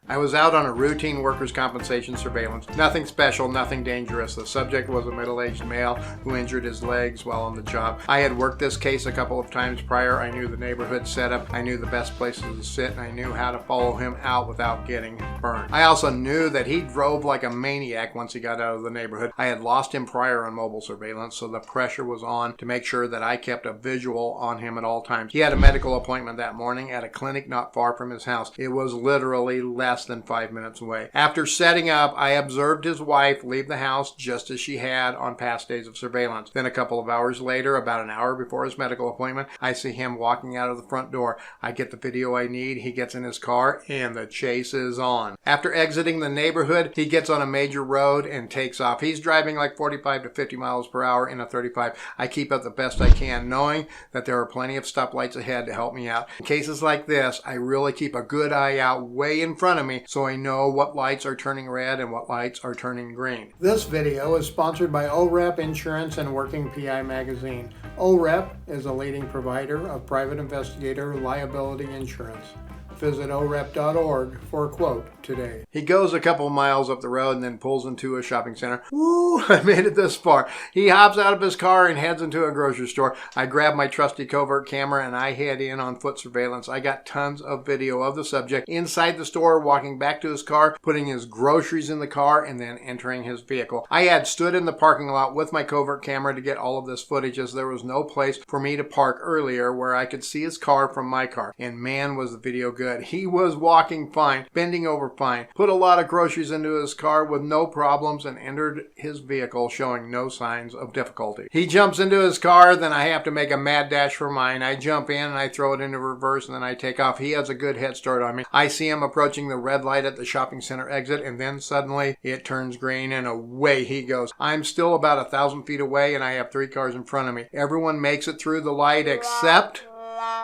I was out on a routine workers' compensation surveillance. Nothing special, nothing dangerous. The subject was a middle-aged male who injured his legs while on the job. I had worked this case a couple of times prior. I knew the neighborhood setup. I knew the best places to sit, and I knew how to follow him out without getting burned. I also knew that he drove like a maniac once he got out of the neighborhood. I had lost him prior on mobile surveillance, so the pressure was on to make sure that I kept a visual on him at all times. He had a medical appointment that morning at a clinic not far from his house. It was literally less than 5 minutes away. After setting up, I observed his wife leave the house just as she had on past days of surveillance. Then a couple of hours later, about an hour before his medical appointment, I see him walking out of the front door. I get the video I need. He gets in his car and the chase is on. After exiting the neighborhood, he gets on a major road and takes off. He's driving like 45 to 50 miles per hour in a 35. I keep up the best I can, knowing that there are plenty of stoplights ahead to help me out. In cases like this, I really keep a good eye out way in front of me so I know what lights are turning red and what lights are turning green. This video is sponsored by OREP Insurance and Working PI Magazine. OREP is a leading provider of private investigator liability insurance. Visit orep.org for a quote today. He goes a couple miles up the road and then pulls into a shopping center. Woo, I made it this far. He hops out of his car and heads into a grocery store. I grab my trusty covert camera and I head in on foot surveillance. I got tons of video of the subject inside the store, walking back to his car, putting his groceries in the car, and then entering his vehicle. I had stood in the parking lot with my covert camera to get all of this footage, as there was no place for me to park earlier where I could see his car from my car. And man, was the video good. He was walking fine, bending over fine, put a lot of groceries into his car with no problems, and entered his vehicle showing no signs of difficulty. He jumps into his car, then I have to make a mad dash for mine. I jump in and I throw it into reverse and then I take off. He has a good head start on me. I see him approaching the red light at the shopping center exit, and then suddenly it turns green and away he goes. I'm still about 1,000 feet away and I have 3 cars in front of me. Everyone makes it through the light except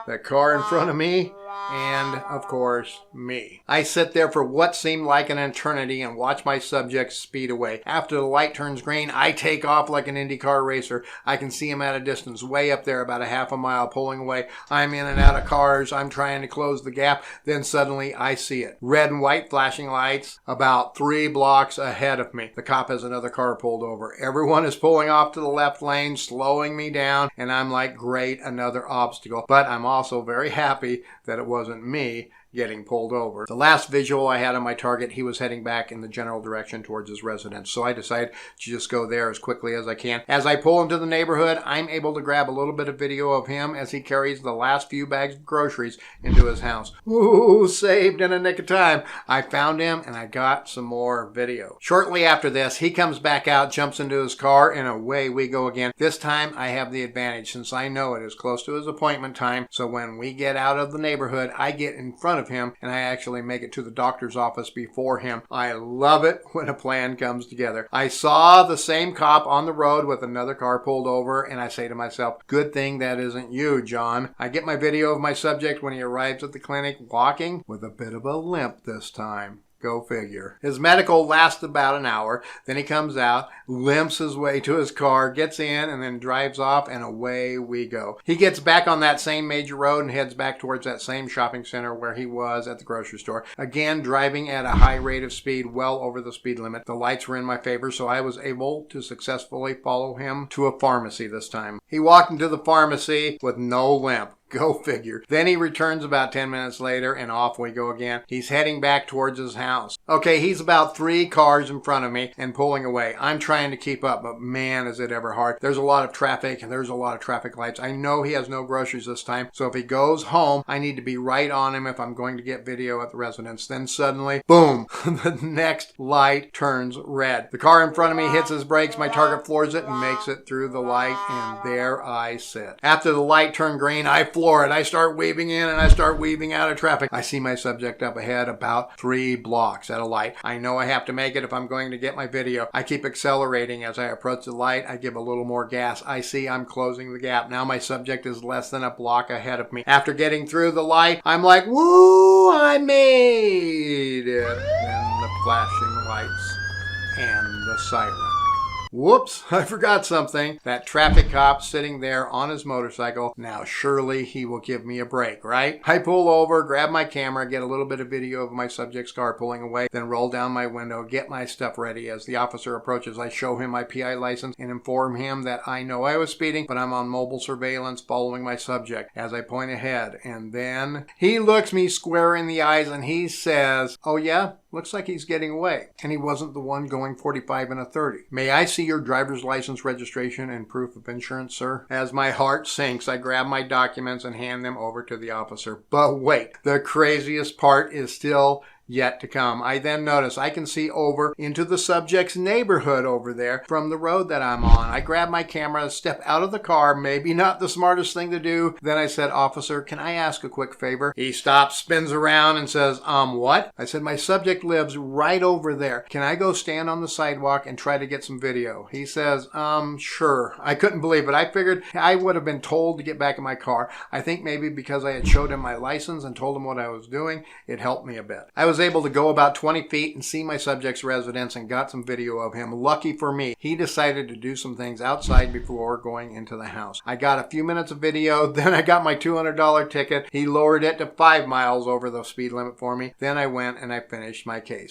the car in front of me and, of course, me. I sit there for what seemed like an eternity and watch my subject speed away. After the light turns green, I take off like an IndyCar racer. I can see him at a distance, way up there, about a half a mile, pulling away. I'm in and out of cars. I'm trying to close the gap. Then suddenly I see it. Red and white flashing lights about 3 blocks ahead of me. The cop has another car pulled over. Everyone is pulling off to the left lane, slowing me down, and I'm like, great, another obstacle. But I'm also very happy that it wasn't me getting pulled over. The last visual I had on my target, he was heading back in the general direction towards his residence. So I decided to just go there as quickly as I can. As I pull into the neighborhood, I'm able to grab a little bit of video of him as he carries the last few bags of groceries into his house. Ooh, saved in a nick of time. I found him and I got some more video. Shortly after this, he comes back out, jumps into his car, and away we go again. This time I have the advantage since I know it is close to his appointment time. So when we get out of the neighborhood, I get in front of him and I actually make it to the doctor's office before him. I love it when a plan comes together. I saw the same cop on the road with another car pulled over, and I say to myself, good thing that isn't you, John. I get my video of my subject when he arrives at the clinic, walking with a bit of a limp this time. Go figure. His medical lasts about an hour. Then he comes out, limps his way to his car, gets in, and then drives off, and away we go. He gets back on that same major road and heads back towards that same shopping center where he was at the grocery store. Again, driving at a high rate of speed, well over the speed limit. The lights were in my favor, so I was able to successfully follow him to a pharmacy this time. He walked into the pharmacy with no limp. Go figure. Then he returns about 10 minutes later and off we go again. He's heading back towards his house. Okay, he's about 3 cars in front of me and pulling away. I'm trying to keep up, but man, is it ever hard. There's a lot of traffic and there's a lot of traffic lights. I know he has no groceries this time, so if he goes home, I need to be right on him if I'm going to get video at the residence. Then suddenly, boom, the next light turns red. The car in front of me hits his brakes, my target floors it and makes it through the light, and there I sit. After the light turned green, I floor it. I start weaving in and I start weaving out of traffic. I see my subject up ahead about 3 blocks at a light. I know I have to make it if I'm going to get my video. I keep accelerating as I approach the light. I give a little more gas. I see I'm closing the gap. Now my subject is less than a block ahead of me. After getting through the light, I'm like, woo, I made it. Then the flashing lights and the siren. Whoops, I forgot something. That traffic cop sitting there on his motorcycle. Now surely he will give me a break, right? I pull over, grab my camera, get a little bit of video of my subject's car pulling away, then roll down my window, get my stuff ready. As the officer approaches, I show him my PI license and inform him that I know I was speeding, but I'm on mobile surveillance following my subject as I point ahead. And then he looks me square in the eyes and he says, "Oh yeah? Looks like he's getting away." And he wasn't the one going 45 and a 30. "May I see your driver's license, registration, and proof of insurance, sir?" As my heart sinks, I grab my documents and hand them over to the officer. But wait, the craziest part is still yet to come. I then notice I can see over into the subject's neighborhood over there from the road that I'm on. I grab my camera, step out of the car, maybe not the smartest thing to do. Then I said, "Officer, can I ask a quick favor?" He stops, spins around and says, what? I said, "My subject lives right over there. Can I go stand on the sidewalk and try to get some video?" He says, sure. I couldn't believe it. I figured I would have been told to get back in my car. I think maybe because I had showed him my license and told him what I was doing, it helped me a bit. I was able to go about 20 feet and see my subject's residence and got some video of him. Lucky for me, he decided to do some things outside before going into the house. I got a few minutes of video, then I got my $200 ticket. He lowered it to 5 miles over the speed limit for me. Then I went and I finished my case.